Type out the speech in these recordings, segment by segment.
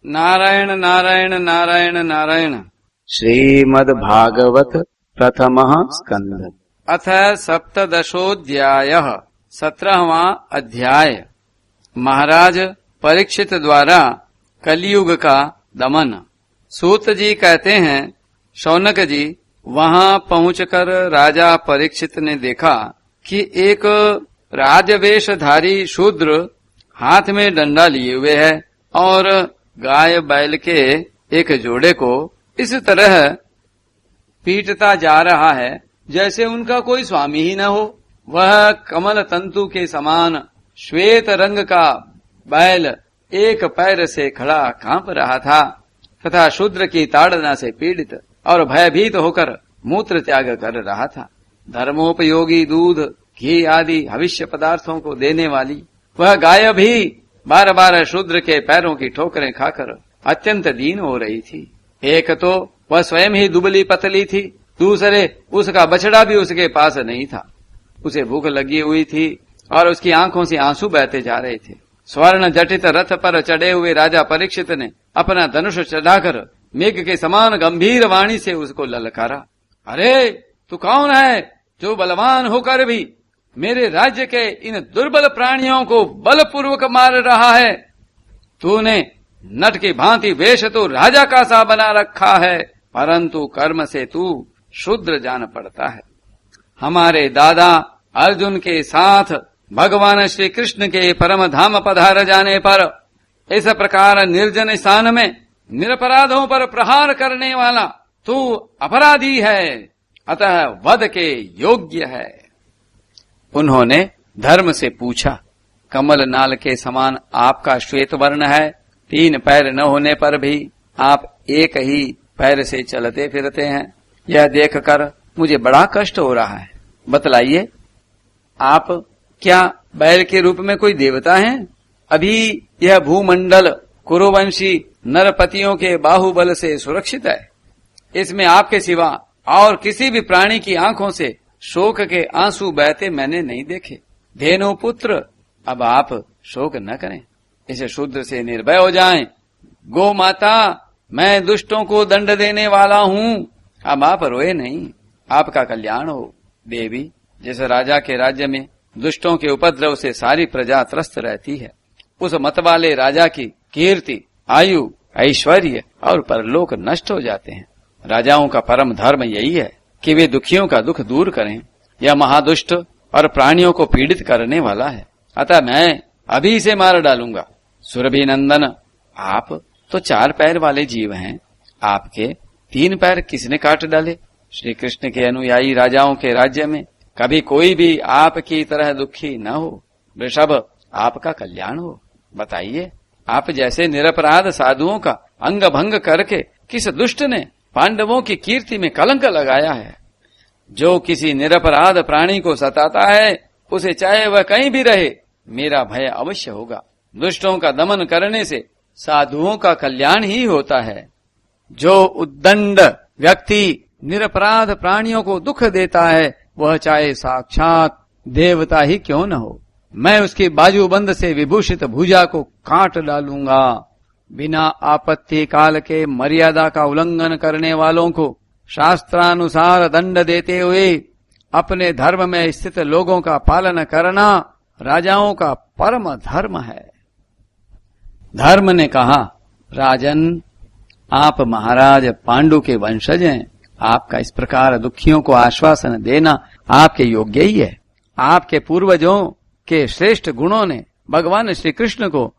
नारायण नारायण नारायण नारायण। श्रीमद्भागवत प्रथमः स्कंध अथ सप्तदशोऽध्यायः 17वां अध्याय। महाराज परीक्षित द्वारा कलयुग का दमन। सूत जी कहते हैं, शौनक जी, वहां पहुंचकर राजा परीक्षित ने देखा कि एक राजवेशधारी शूद्र हाथ में डंडा लिए हुए है और गाय बैल के एक जोड़े को इस तरह पीटता जा रहा है जैसे उनका कोई स्वामी ही न हो। वह कमल तंतु के समान श्वेत रंग का बैल एक पैर से खड़ा कांप रहा था तथा शूद्र की ताड़ना से पीड़ित और भयभीत होकर मूत्र त्याग कर रहा था। धर्मोपयोगी दूध, घी आदि भविष्य पदार्थों को देने वाली वह गाय भी बार बार शूद्र के पैरों की ठोकरें खाकर अत्यंत दीन हो रही थी। एक तो वह स्वयं ही दुबली पतली थी, दूसरे उसका बछड़ा भी उसके पास नहीं था। उसे भूख लगी हुई थी और उसकी आंखों से आंसू बहते जा रहे थे। स्वर्ण जटित रथ पर चढ़े हुए राजा परीक्षित ने अपना धनुष चढ़ाकर मेघ के समान गंभीर वाणी से उसको ललकारा। अरे तू कौन है जो बलवान होकर भी मेरे राज्य के इन दुर्बल प्राणियों को बलपूर्वक मार रहा है? तूने नट की भांति वेश तो राजा का सा बना रखा है, परंतु कर्म से तू शूद्र जान पड़ता है। हमारे दादा अर्जुन के साथ भगवान श्री कृष्ण के परम धाम पधार जाने पर इस प्रकार निर्जन स्थान में निरपराधों पर प्रहार करने वाला तू अपराधी है, अतः वध के योग्य है। उन्होंने धर्म से पूछा, कमल नाल के समान आपका श्वेत वर्ण है, 3 पैर न होने पर भी आप एक ही पैर से चलते फिरते हैं। यह देखकर मुझे बड़ा कष्ट हो रहा है। बतलाइए, आप क्या बैल के रूप में कोई देवता हैं? अभी यह भूमंडल कुरुवंशी नरपतियों के बाहुबल से सुरक्षित है। इसमें आपके सिवा और किसी भी प्राणी की आंखों से शोक के आंसू बहते मैंने नहीं देखे। धेनु पुत्र, अब आप शोक न करें, इस शूद्र से निर्भय हो जाएं। गो माता, मैं दुष्टों को दंड देने वाला हूँ, अब आप रोए नहीं, आपका कल्याण हो। देवी, जिस राजा के राज्य में दुष्टों के उपद्रव से सारी प्रजा त्रस्त रहती है, उस मत वाले राजा की कीर्ति, आयु, ऐश्वर्य और परलोक नष्ट हो जाते हैं। राजाओं का परम धर्म यही है कि वे दुखियों का दुख दूर करें। यह महादुष्ट और प्राणियों को पीड़ित करने वाला है, अतः मैं अभी इसे मार डालूंगा। सुरभि नंदन, आप तो 4 पैर वाले जीव हैं, आपके 3 पैर किसने काट डाले? श्री कृष्ण के अनुयायी राजाओं के राज्य में कभी कोई भी आपकी तरह दुखी न हो। वृषभ, आपका कल्याण हो। बताइए, आप जैसे निरपराध साधुओं का अंग भंग करके किस दुष्ट ने पांडवों की कीर्ति में कलंक लगाया है? जो किसी निरपराध प्राणी को सताता है, उसे चाहे वह कहीं भी रहे, मेरा भय अवश्य होगा। दुष्टों का दमन करने से साधुओं का कल्याण ही होता है। जो उद्दंड व्यक्ति निरपराध प्राणियों को दुख देता है, वह चाहे साक्षात देवता ही क्यों न हो। मैं उसकी बाजूबंद से विभूषित भुजा को काट डालूंगा। बिना आपत्ति काल के मर्यादा का उल्लंघन करने वालों को शास्त्रानुसार दंड देते हुए अपने धर्म में स्थित लोगों का पालन करना राजाओं का परम धर्म है। धर्म ने कहा, राजन, आप महाराज पांडु के वंशज हैं, आपका इस प्रकार दुखियों को आश्वासन देना आपके योग्य ही है। आपके पूर्वजों के श्रेष्ठ गुणों ने भगवान श्री कृष्ण को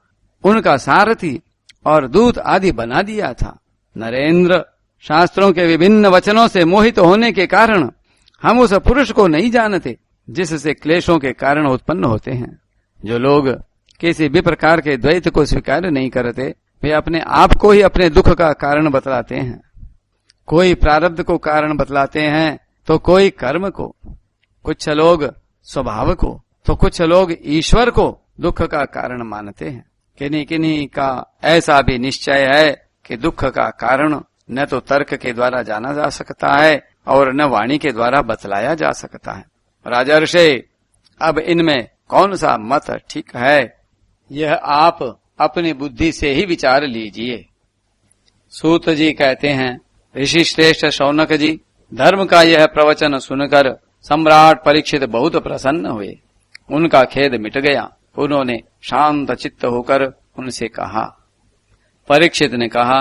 उनका सारथी और दूत आदि बना दिया था। नरेंद्र, शास्त्रों के विभिन्न वचनों से मोहित होने के कारण हम उस पुरुष को नहीं जानते जिससे क्लेशों के कारण उत्पन्न होते हैं। जो लोग किसी भी प्रकार के द्वैत को स्वीकार नहीं करते, वे अपने आप को ही अपने दुख का कारण बतलाते हैं। कोई प्रारब्ध को कारण बतलाते हैं तो कोई कर्म को, कुछ लोग स्वभाव को, तो कुछ लोग ईश्वर को दुख का कारण मानते हैं। किन्हीं किन्हीं का ऐसा भी निश्चय है कि दुख का कारण न तो तर्क के द्वारा जाना जा सकता है और न वाणी के द्वारा बतलाया जा सकता है। राजर्षि, अब इनमें कौन सा मत ठीक है, यह आप अपनी बुद्धि से ही विचार लीजिए। सूत जी कहते हैं, ऋषि श्रेष्ठ शौनक जी, धर्म का यह प्रवचन सुनकर सम्राट परीक्षित बहुत प्रसन्न हुए। उनका खेद मिट गया। उन्होंने शांत चित्त होकर उनसे कहा। परीक्षित ने कहा,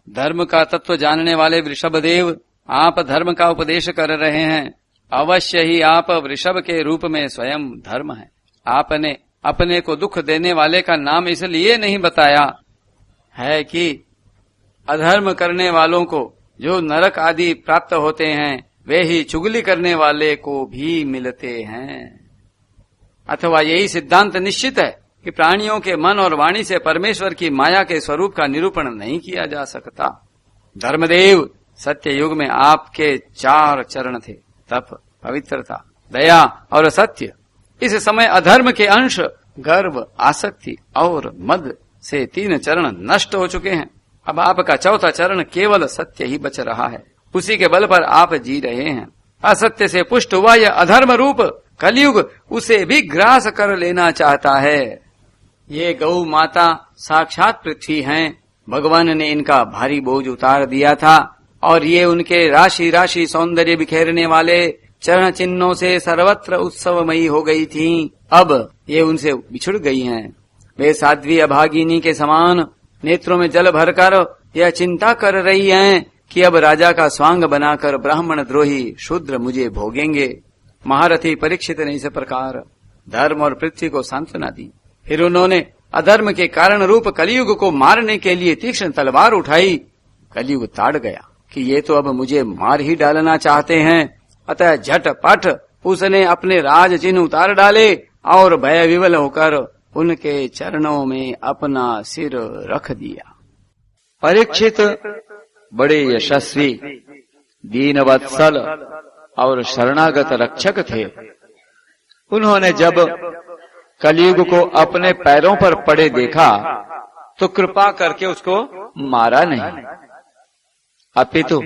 धर्म का तत्व जानने वाले वृषभदेव, आप धर्म का उपदेश कर रहे हैं। अवश्य ही आप वृषभ के रूप में स्वयं धर्म हैं। आपने अपने को दुख देने वाले का नाम इसलिए नहीं बताया है कि अधर्म करने वालों को जो नरक आदि प्राप्त होते हैं, वे ही चुगली करने वाले को भी मिलते हैं। अथवा यही सिद्धांत निश्चित है कि प्राणियों के मन और वाणी से परमेश्वर की माया के स्वरूप का निरूपण नहीं किया जा सकता। धर्मदेव, सत्य युग में आपके 4 चरण थे, तप, पवित्रता, दया और सत्य। इस समय अधर्म के अंश गर्व, आसक्ति और मद से 3 चरण नष्ट हो चुके हैं। अब आपका 4था चरण केवल सत्य ही बच रहा है। उसी के बल पर आप जी रहे हैं। असत्य से पुष्ट हुआ यह अधर्म रूप कलयुग उसे भी ग्रास कर लेना चाहता है। ये गौ माता साक्षात पृथ्वी हैं। भगवान ने इनका भारी बोझ उतार दिया था और ये उनके राशि राशि सौंदर्य बिखेरने वाले चरण चिन्हों से सर्वत्र उत्सवमयी हो गई थीं। अब ये उनसे बिछुड़ गई हैं। वे साध्वी अभागिनी के समान नेत्रों में जल भरकर यह चिंता कर रही हैं कि अब राजा का स्वांग बनाकर ब्राह्मण द्रोही शूद्र मुझे भोगेंगे। महारथी परीक्षित ने इस प्रकार धर्म और पृथ्वी को सांत्वना दी। फिर उन्होंने अधर्म के कारण रूप कलयुग को मारने के लिए तीक्ष्ण तलवार उठाई। कलयुग ताड़ गया कि ये तो अब मुझे मार ही डालना चाहते हैं। अतः झटपट उसने अपने राज चिन्ह उतार डाले और भय विवल होकर उनके चरणों में अपना सिर रख दिया। परीक्षित बड़े यशस्वी, दीनवत्सल और शरणागत रक्षक थे। उन्होंने जब कलयुग को अपने पैरों पर पड़े देखा तो कृपा करके उसको मारा नहीं, अपितु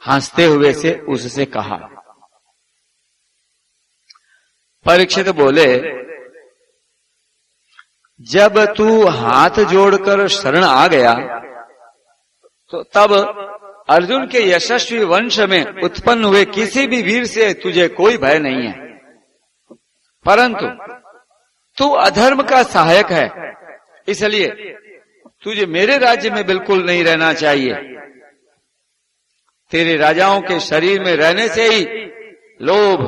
हंसते हुए से उससे कहा। परीक्षित बोले, जब तू हाथ जोड़कर शरण आ गया तो तब अर्जुन के यशस्वी वंश में उत्पन्न हुए किसी भी वीर से तुझे कोई भय नहीं है, परंतु तू अधर्म का सहायक है, इसलिए तुझे मेरे राज्य में बिल्कुल नहीं रहना चाहिए। तेरे राजाओं के शरीर में रहने से ही लोभ,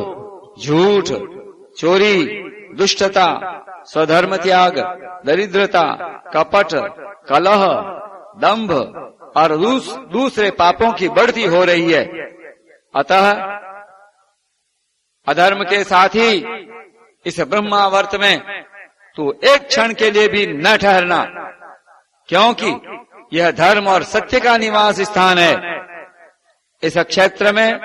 झूठ, चोरी, दुष्टता, स्वधर्म त्याग, दरिद्रता, कपट, कलह, दंभ और दूसरे पापों की बढ़ती हो रही है। अतः अधर्म के साथ ही इस ब्रह्मावर्त में तू एक क्षण के लिए भी न ठहरना, क्योंकि यह धर्म और सत्य का निवास स्थान है। इस क्षेत्र में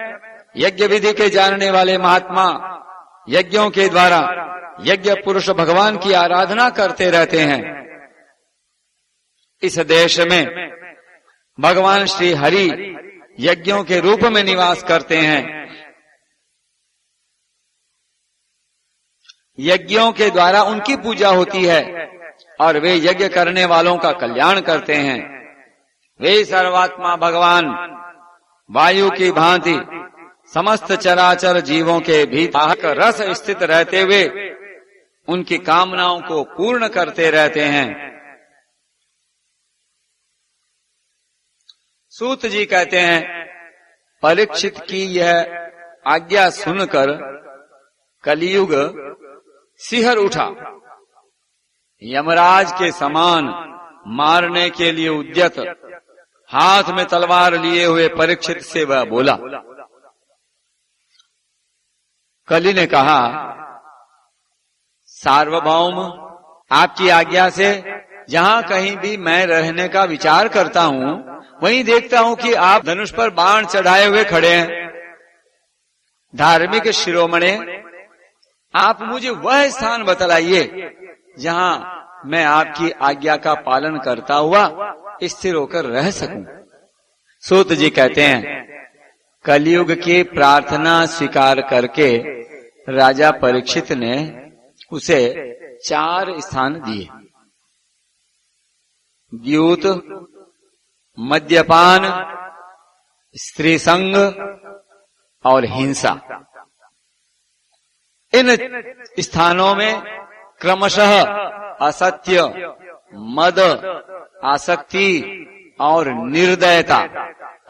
यज्ञ विधि के जानने वाले महात्मा यज्ञों के द्वारा यज्ञ पुरुष भगवान की आराधना करते रहते हैं। इस देश में भगवान श्री हरि यज्ञों के रूप में निवास करते हैं। यज्ञों के द्वारा उनकी पूजा होती है और वे यज्ञ करने वालों का कल्याण करते हैं। वे सर्वात्मा भगवान वायु की भांति समस्त चराचर जीवों के भीतर रस स्थित रहते हुए उनकी कामनाओं को पूर्ण करते रहते हैं। सूत जी कहते हैं, परीक्षित की यह आज्ञा सुनकर कलियुग सिहर उठा। यमराज के समान मारने के लिए उद्यत हाथ में तलवार लिए हुए परीक्षित से वह बोला। कलि ने कहा, सार्वभौम, आपकी आज्ञा से जहां कहीं भी मैं रहने का विचार करता हूं, वहीं देखता हूं कि आप धनुष पर बाण चढ़ाए हुए खड़े हैं। धार्मिक शिरोमणे, आप मुझे वह स्थान बतलाइए जहां मैं आपकी आज्ञा का पालन करता हुआ स्थिर होकर रह सकूं। सूत जी कहते हैं, कलयुग की प्रार्थना स्वीकार करके राजा परीक्षित ने उसे 4 स्थान दिए। द्यूत, मद्यपान, स्त्री संग और हिंसा। इन स्थानों में क्रमशः असत्य, मद, आसक्ति और निर्दयता,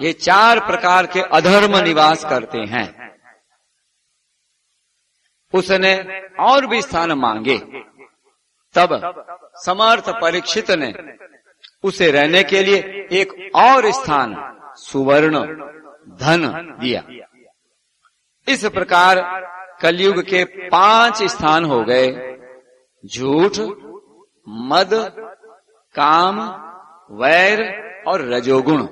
ये 4 प्रकार के अधर्म निवास करते हैं। उसने और भी स्थान मांगे, तब समर्थ परीक्षित ने उसे रहने के लिए एक और स्थान सुवर्ण धन दिया। इस प्रकार कलयुग के 5 स्थान हो गए: झूठ, मद, काम, वैर और रजोगुण।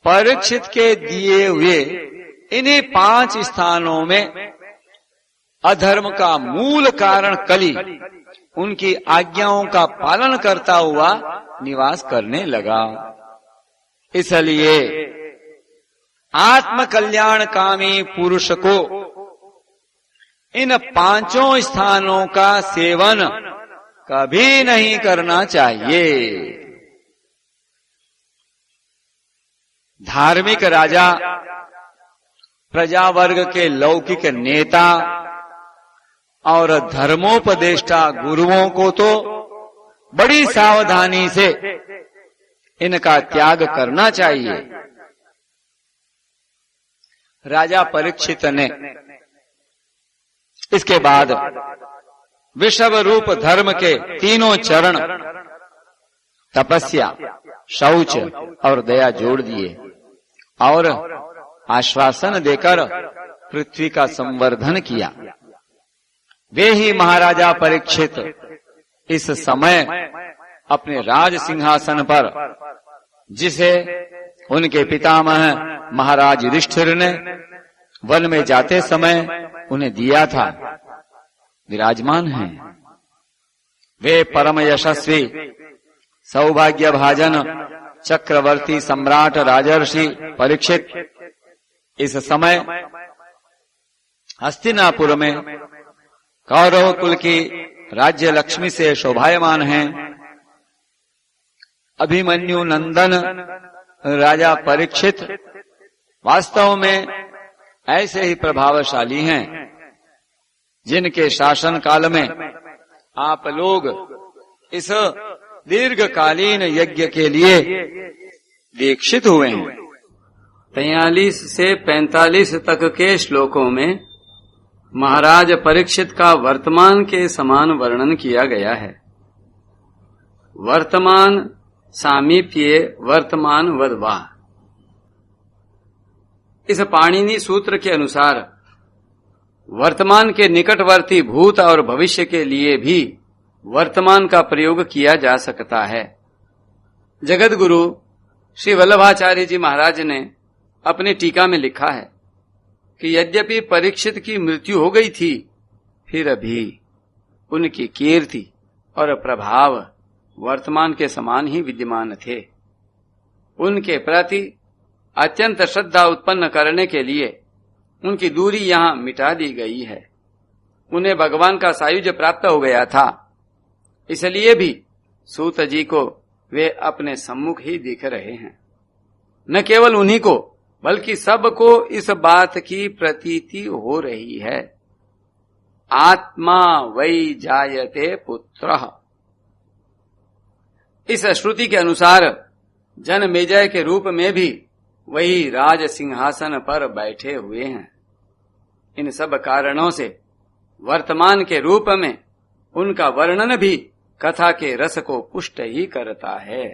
परीक्षित के दिए हुए इन्हीं 5 स्थानों में अधर्म का मूल कारण कली उनकी आज्ञाओं का पालन करता हुआ निवास करने लगा। इसलिए आत्म कल्याण कामी पुरुष को इन 5 स्थानों का सेवन कभी नहीं करना चाहिए। धार्मिक राजा, प्रजावर्ग के लौकिक नेता और धर्मोपदेष्टा गुरुओं को तो बड़ी सावधानी से इनका त्याग करना चाहिए। राजा परीक्षित ने इसके बाद विषव रूप धर्म के 3 चरण तपस्या, शौच और दया जोड़ दिए और आश्वासन देकर पृथ्वी का संवर्धन किया। वे ही महाराजा परीक्षित इस समय अपने राज सिंहासन पर, जिसे उनके पितामह महाराज युधिष्ठिर ने वन में जाते समय उन्हें दिया था, विराजमान हैं। वे परम यशस्वी, सौभाग्य भाजन, चक्रवर्ती सम्राट राजर्षि परीक्षित इस समय हस्तिनापुर में कौरव कुल की राज्य लक्ष्मी से शोभायमान हैं। अभिमन्यु नंदन राजा परीक्षित वास्तव में ऐसे ही प्रभावशाली हैं, जिनके शासन काल में आप लोग इस दीर्घकालीन यज्ञ के लिए दीक्षित हुए हैं। 43 से 45 तक के श्लोकों में महाराज परीक्षित का वर्तमान के समान वर्णन किया गया है। वर्तमान सामीप्ये वर्तमान वदवा। इस पाणिनि सूत्र के अनुसार वर्तमान के निकटवर्ती भूत और भविष्य के लिए भी वर्तमान का प्रयोग किया जा सकता है। जगत गुरु श्री वल्लभाचार्य जी महाराज ने अपनी टीका में लिखा है कि यद्यपि परीक्षित की मृत्यु हो गई थी, फिर भी उनकी कीर्ति और प्रभाव वर्तमान के समान ही विद्यमान थे। उनके प्रति अत्यंत श्रद्धा उत्पन्न करने के लिए उनकी दूरी यहां मिटा दी गई है। उन्हें भगवान का सायुज्य प्राप्त हो गया था, इसलिए भी सूत जी को वे अपने सम्मुख ही दिख रहे हैं। न केवल उन्हीं को बल्कि सबको इस बात की प्रतीति हो रही है, आत्मा वै जायते पुत्रः। इस श्रुति के अनुसार जनमेजय के रूप में भी वही राज सिंहासन पर बैठे हुए हैं। इन सब कारणों से वर्तमान के रूप में उनका वर्णन भी कथा के रस को पुष्ट ही करता है।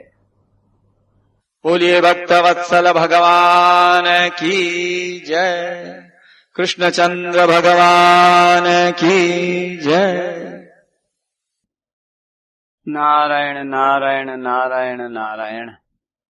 बोलिए भक्तवत्सल भगवान की जय, कृष्णचंद्र भगवान की जय। नारायण नारायण नारायण नारायण।